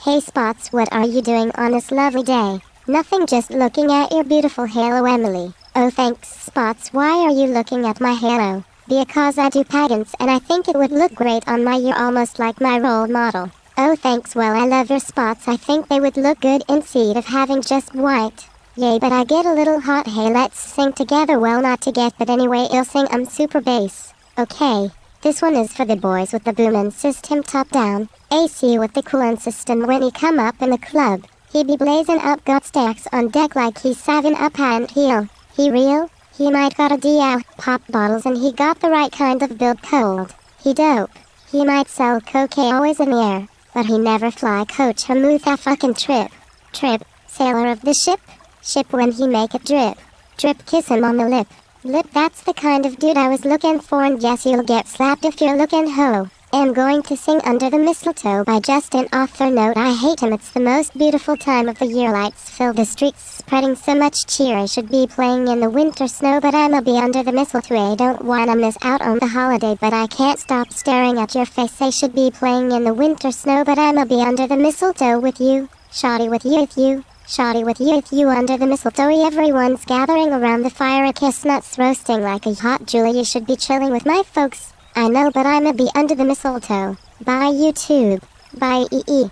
Hey Spots, what are you doing on this lovely day? Nothing, just looking at your beautiful halo, Emily. Oh thanks Spots, why are you looking at my halo? Because I do patents and I think it would look great on my, you're almost like my role model. Oh thanks, well I love your Spots, I think they would look good instead of having just white. Yay, but I get a little hot. Hey, let's sing together. Well, not to get, but anyway, I'll sing super bass. Okay, this one is for the boys with the boomin' system top down, AC with the coolin' system. When he come up in the club, he be blazing up, got stacks on deck like he's savin' up and heel. He real? He might got a D out, pop bottles, and he got the right kind of build cold. He dope. He might sell cocaine always in the air, but he never fly coach Hamooth a fucking trip. Trip, sailor of the ship? Ship when he make it drip. Drip, kiss him on the lip. Lip, that's the kind of dude I was looking for, and yes, you'll get slapped if you're looking ho. I'm going to sing Under the Mistletoe by Justin. Author note, I hate him. It's the most beautiful time of the year. Lights fill the streets, spreading so much cheer. I should be playing in the winter snow, but I'ma be under the mistletoe. I don't wanna miss out on the holiday, but I can't stop staring at your face. I should be playing in the winter snow, but I'ma be under the mistletoe with you. Shawty with you. Shawty with you under the mistletoe. Everyone's gathering around the fire, a kiss nuts roasting like a hot Julie. You should be chilling with my folks. I know, but I'ma be under the mistletoe. Bye YouTube. Bye EE.